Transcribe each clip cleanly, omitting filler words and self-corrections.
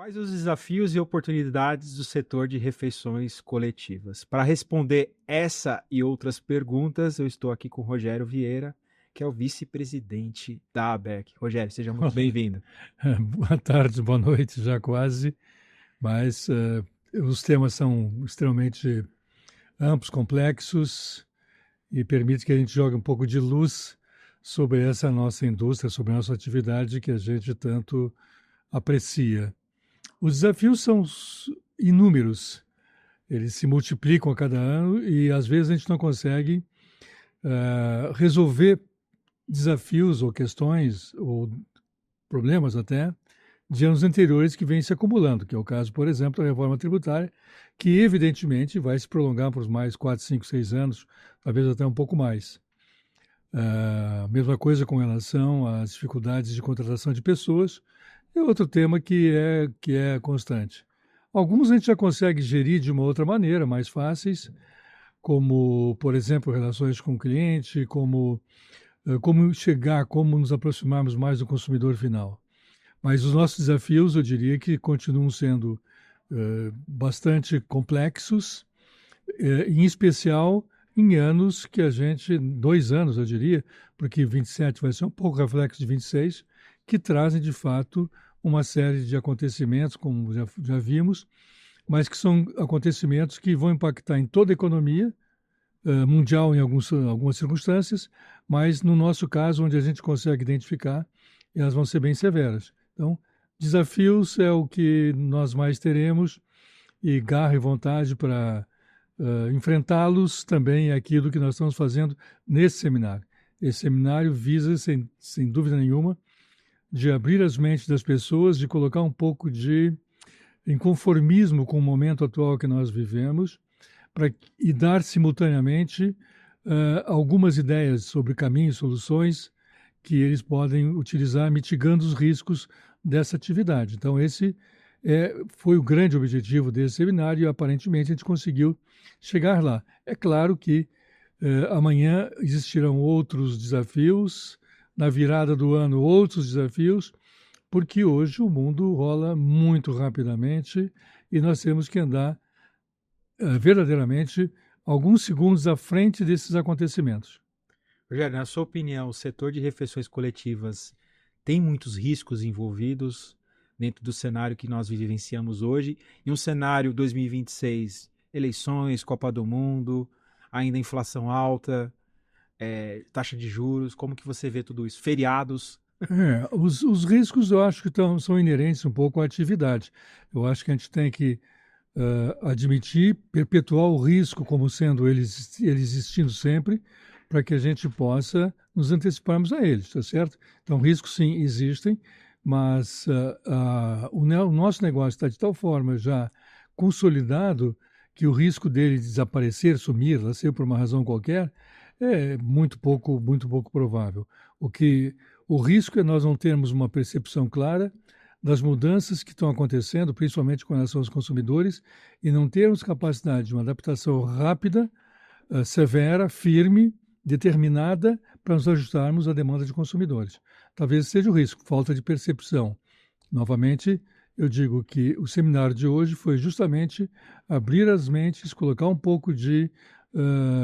Quais os desafios e oportunidades do setor de refeições coletivas? Para responder essa e outras perguntas, eu estou aqui com o Rogério Vieira, que é o vice-presidente da ABEC. Rogério, seja muito Olá, bem-vindo. boa tarde, boa noite, já quase, mas os temas são extremamente amplos, complexos e permite que a gente jogue um pouco de luz sobre essa nossa indústria, sobre a nossa atividade que a gente tanto aprecia. Os desafios são inúmeros, eles se multiplicam a cada ano e às vezes a gente não consegue resolver desafios ou questões ou problemas até de anos anteriores que vêm se acumulando, que é o caso, por exemplo, da reforma tributária, que evidentemente vai se prolongar por mais 4, 5, 6 anos, talvez até um pouco mais. Mesma coisa com relação às dificuldades de contratação de pessoas, é outro tema que é constante. Alguns a gente já consegue gerir de uma outra maneira, mais fáceis, como, por exemplo, relações com o cliente, como nos aproximarmos mais do consumidor final. Mas os nossos desafios, eu diria que continuam sendo bastante complexos, em especial em anos que 2 anos, eu diria, porque 27 vai ser um pouco reflexo de 26, que trazem, de fato, uma série de acontecimentos, como já vimos, mas que são acontecimentos que vão impactar em toda a economia mundial em algumas circunstâncias, mas no nosso caso, onde a gente consegue identificar, elas vão ser bem severas. Então, desafios é o que nós mais teremos e garra e vontade para enfrentá-los também é aquilo que nós estamos fazendo nesse seminário. Esse seminário visa, sem dúvida nenhuma, de abrir as mentes das pessoas, de colocar um pouco de inconformismo com o momento atual que nós vivemos e dar simultaneamente algumas ideias sobre caminhos, soluções que eles podem utilizar mitigando os riscos dessa atividade. Então, esse foi o grande objetivo desse seminário e, aparentemente, a gente conseguiu chegar lá. É claro que amanhã existirão outros desafios, na virada do ano, outros desafios, porque hoje o mundo rola muito rapidamente e nós temos que andar verdadeiramente alguns segundos à frente desses acontecimentos. Rogério, na sua opinião, o setor de refeições coletivas tem muitos riscos envolvidos dentro do cenário que nós vivenciamos hoje? E um cenário 2026, eleições, Copa do Mundo, ainda inflação alta, taxa de juros, como que você vê tudo isso? Feriados? Os riscos eu acho que são inerentes um pouco à atividade. Eu acho que a gente tem que admitir, perpetuar o risco como sendo ele existindo sempre, para que a gente possa nos anteciparmos a eles, tá certo? Então, riscos sim existem, mas o nosso negócio está de tal forma já consolidado que o risco dele desaparecer, sumir, nascer por uma razão qualquer, é muito pouco provável. O risco é nós não termos uma percepção clara das mudanças que estão acontecendo, principalmente com relação aos consumidores, e não termos capacidade de uma adaptação rápida, severa, firme, determinada, para nos ajustarmos à demanda de consumidores. Talvez seja o risco, falta de percepção. Novamente, eu digo que o seminário de hoje foi justamente abrir as mentes, colocar um pouco de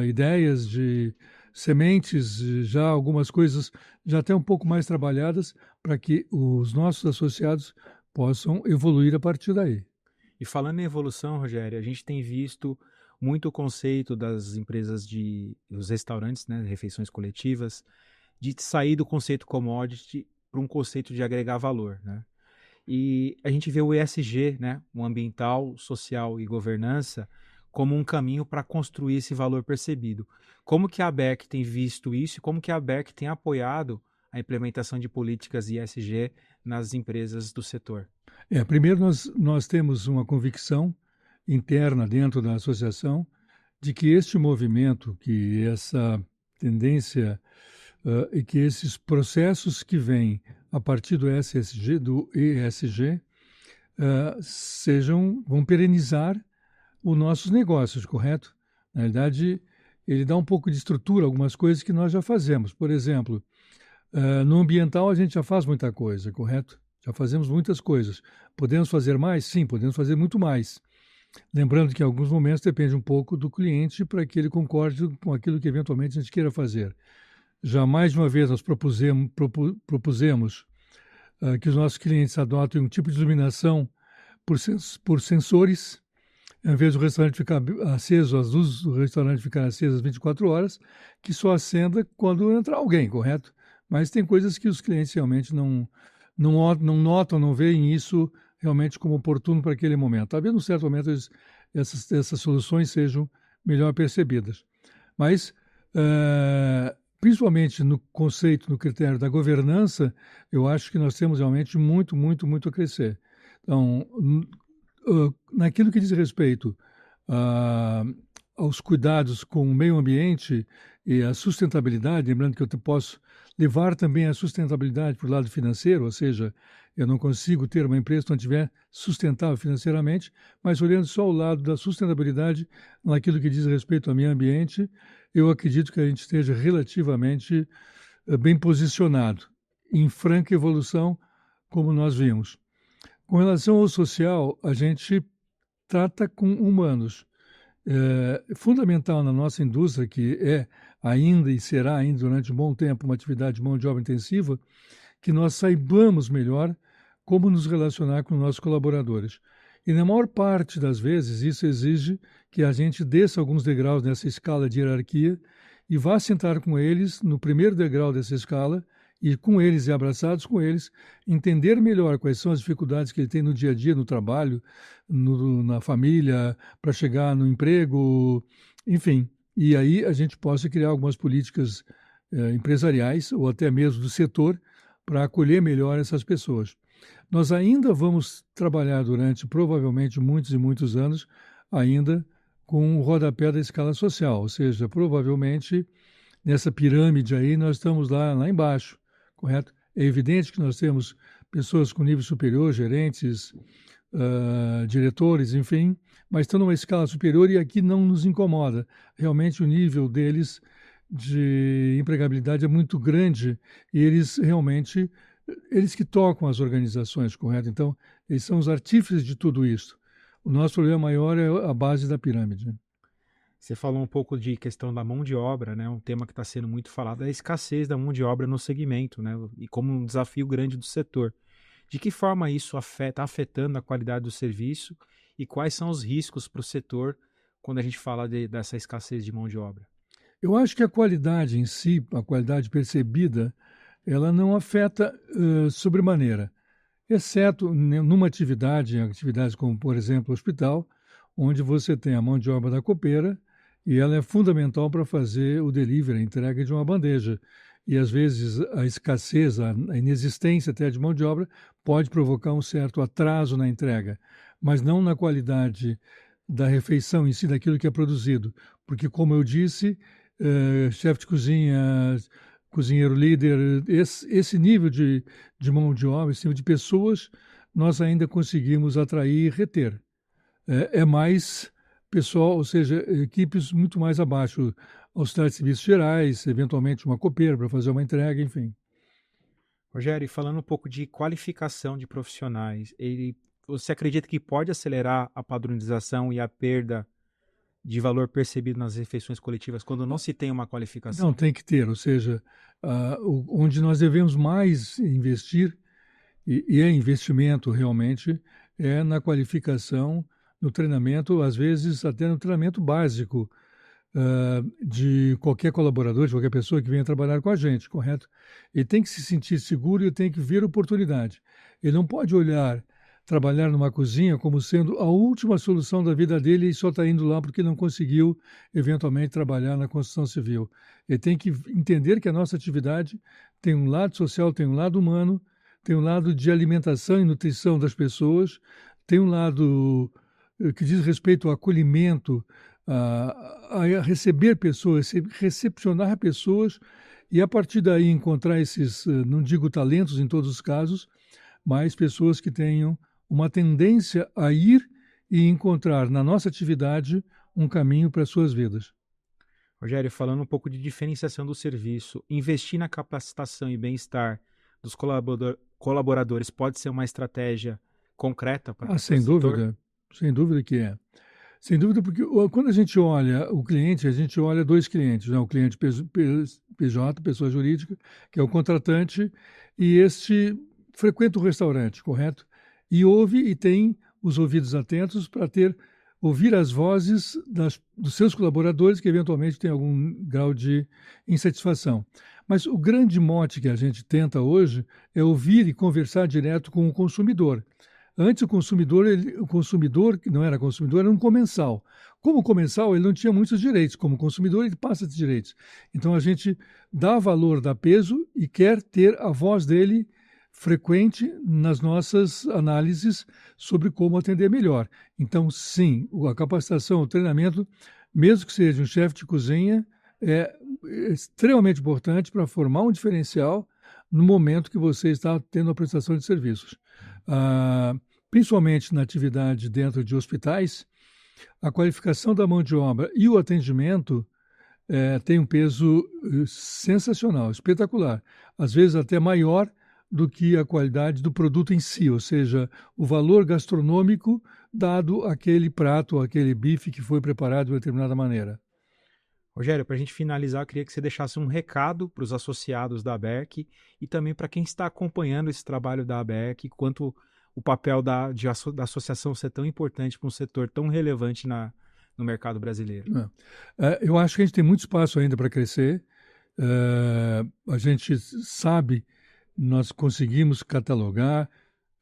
ideias, de sementes, já algumas coisas já até um pouco mais trabalhadas, para que os nossos associados possam evoluir a partir daí. E falando em evolução, Rogério, a gente tem visto muito o conceito das empresas dos restaurantes, né, refeições coletivas, de sair do conceito commodity para um conceito de agregar valor, né? E a gente vê o ESG, né, o ambiental, social e governança, como um caminho para construir esse valor percebido. Como que a ABEC tem visto isso e como que a ABEC tem apoiado a implementação de políticas ESG nas empresas do setor? Primeiro, nós temos uma convicção interna dentro da associação de que este movimento, que essa tendência e que esses processos que vêm a partir do ESG, vão perenizar os nossos negócios, correto? Na verdade, ele dá um pouco de estrutura a algumas coisas que nós já fazemos. Por exemplo, no ambiental a gente já faz muita coisa, correto? Já fazemos muitas coisas. Podemos fazer mais? Sim, podemos fazer muito mais. Lembrando que em alguns momentos depende um pouco do cliente para que ele concorde com aquilo que eventualmente a gente queira fazer. Já mais de uma vez nós propusemos que os nossos clientes adotem um tipo de iluminação por sensores, em vez do restaurante ficar aceso, as luzes do restaurante ficarem acesas 24 horas, que só acenda quando entrar alguém, correto? Mas tem coisas que os clientes realmente não notam, não veem isso realmente como oportuno para aquele momento. Talvez, num certo momento, essas soluções sejam melhor percebidas. Mas, principalmente no conceito, no critério da governança, eu acho que nós temos realmente muito, muito, muito a crescer. Então, naquilo que diz respeito aos cuidados com o meio ambiente e a sustentabilidade, lembrando que eu posso levar também a sustentabilidade para o lado financeiro, ou seja, eu não consigo ter uma empresa que não estiver sustentável financeiramente, mas olhando só o lado da sustentabilidade naquilo que diz respeito ao meio ambiente, eu acredito que a gente esteja relativamente bem posicionado, em franca evolução, como nós vimos. Com relação ao social, a gente trata com humanos. É fundamental na nossa indústria, que é ainda e será ainda durante um bom tempo uma atividade de mão de obra intensiva, que nós saibamos melhor como nos relacionar com nossos colaboradores. E na maior parte das vezes isso exige que a gente desça alguns degraus nessa escala de hierarquia e vá sentar com eles no primeiro degrau dessa escala e com eles e abraçados com eles, entender melhor quais são as dificuldades que ele tem no dia a dia, no trabalho, na família, para chegar no emprego, enfim. E aí a gente possa criar algumas políticas empresariais ou até mesmo do setor para acolher melhor essas pessoas. Nós ainda vamos trabalhar durante provavelmente muitos e muitos anos ainda com o rodapé da escala social, ou seja, provavelmente nessa pirâmide aí nós estamos lá embaixo, correto? É evidente que nós temos pessoas com nível superior, gerentes, diretores, enfim, mas estão numa escala superior e aqui não nos incomoda. Realmente o nível deles de empregabilidade é muito grande e eles realmente, eles que tocam as organizações, correto? Então, eles são os artífices de tudo isso. O nosso problema maior é a base da pirâmide. Você falou um pouco de questão da mão de obra, né? Um tema que está sendo muito falado é a escassez da mão de obra no segmento, né? E como um desafio grande do setor. De que forma isso está afetando a qualidade do serviço e quais são os riscos para o setor quando a gente fala dessa escassez de mão de obra? Eu acho que a qualidade em si, a qualidade percebida, ela não afeta sobremaneira, exceto numa atividades como, por exemplo, o hospital, onde você tem a mão de obra da copeira e ela é fundamental para fazer o delivery, a entrega de uma bandeja. E, às vezes, a escassez, a inexistência até de mão de obra pode provocar um certo atraso na entrega, mas não na qualidade da refeição em si, daquilo que é produzido. Porque, como eu disse, chefe de cozinha, cozinheiro líder, esse nível de mão de obra, esse nível de pessoas, nós ainda conseguimos atrair e reter. É mais pessoal, ou seja, equipes muito mais abaixo, auxiliar de serviços gerais, eventualmente uma copeira para fazer uma entrega, enfim. Rogério, falando um pouco de qualificação de profissionais, você acredita que pode acelerar a padronização e a perda de valor percebido nas refeições coletivas quando não se tem uma Não, qualificação? tem que ter, ou seja, onde nós devemos mais investir, e é investimento realmente, é na qualificação, no treinamento, às vezes até no treinamento básico de qualquer colaborador, de qualquer pessoa que venha trabalhar com a gente, correto? Ele tem que se sentir seguro e tem que ver oportunidade. Ele não pode olhar trabalhar numa cozinha como sendo a última solução da vida dele e só está indo lá porque não conseguiu eventualmente trabalhar na construção civil. Ele tem que entender que a nossa atividade tem um lado social, tem um lado humano, tem um lado de alimentação e nutrição das pessoas, tem um lado que diz respeito ao acolhimento, a receber pessoas, recepcionar pessoas e a partir daí encontrar esses, não digo talentos em todos os casos, mas pessoas que tenham uma tendência a ir e encontrar na nossa atividade um caminho para as suas vidas. Rogério, falando um pouco de diferenciação do serviço, investir na capacitação e bem-estar dos colaboradores pode ser uma estratégia concreta para o Sem setor? dúvida, sem dúvida que é. Sem dúvida, porque quando a gente olha o cliente, a gente olha dois clientes, né? O cliente PJ, pessoa jurídica, que é o contratante, e este frequenta o restaurante, correto? E ouve e tem os ouvidos atentos para ouvir as vozes dos seus colaboradores que eventualmente têm algum grau de insatisfação. Mas o grande mote que a gente tenta hoje é ouvir e conversar direto com o consumidor. Antes, o consumidor, que não era consumidor, era um comensal. Como comensal, ele não tinha muitos direitos. Como consumidor, ele passa de direitos. Então, a gente dá valor, dá peso e quer ter a voz dele frequente nas nossas análises sobre como atender melhor. Então, sim, a capacitação, o treinamento, mesmo que seja um chefe de cozinha, é extremamente importante para formar um diferencial no momento que você está tendo a prestação de serviços. Principalmente na atividade dentro de hospitais, a qualificação da mão de obra e o atendimento tem um peso sensacional, espetacular, às vezes até maior do que a qualidade do produto em si, ou seja, o valor gastronômico dado aquele prato, aquele bife que foi preparado de uma determinada maneira. Rogério, para a gente finalizar, eu queria que você deixasse um recado para os associados da ABERC e também para quem está acompanhando esse trabalho da ABERC, quanto o papel da associação ser tão importante para um setor tão relevante no mercado brasileiro. Eu acho que a gente tem muito espaço ainda para crescer. A gente sabe, nós conseguimos catalogar,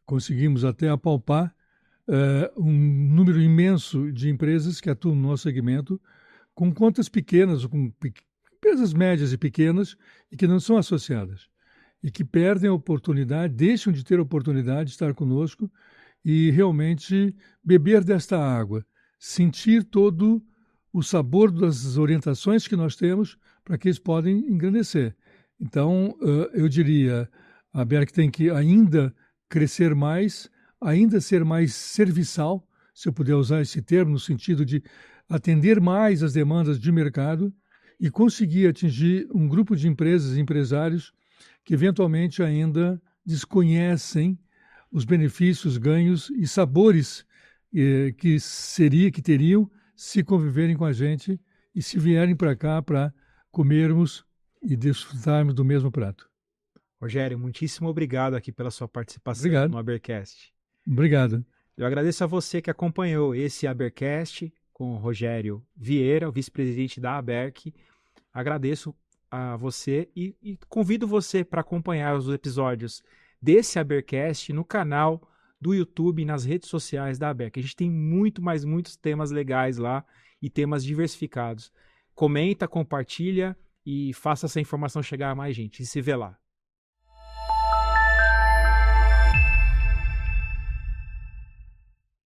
conseguimos até apalpar um número imenso de empresas que atuam no nosso segmento, com contas pequenas, com empresas médias e pequenas, e que não são associadas, e que perdem a oportunidade, deixam de ter a oportunidade de estar conosco e realmente beber desta água, sentir todo o sabor das orientações que nós temos para que eles podem engrandecer. Então, eu diria, a ABERC tem que ainda crescer mais, ainda ser mais serviçal, se eu puder usar esse termo, no sentido de atender mais as demandas de mercado e conseguir atingir um grupo de empresas e empresários que eventualmente ainda desconhecem os benefícios, ganhos e sabores que teriam se conviverem com a gente e se vierem para cá para comermos e desfrutarmos do mesmo prato. Rogério, muitíssimo obrigado aqui pela sua participação no ABERcast. Obrigado. Eu agradeço a você que acompanhou esse ABERcast com o Rogério Vieira, o vice-presidente da ABERC. Agradeço a você e convido você para acompanhar os episódios desse ABERcast no canal do YouTube e nas redes sociais da ABERC. A gente tem muitos temas legais lá e temas diversificados. Comenta, compartilha e faça essa informação chegar a mais gente. E se vê lá.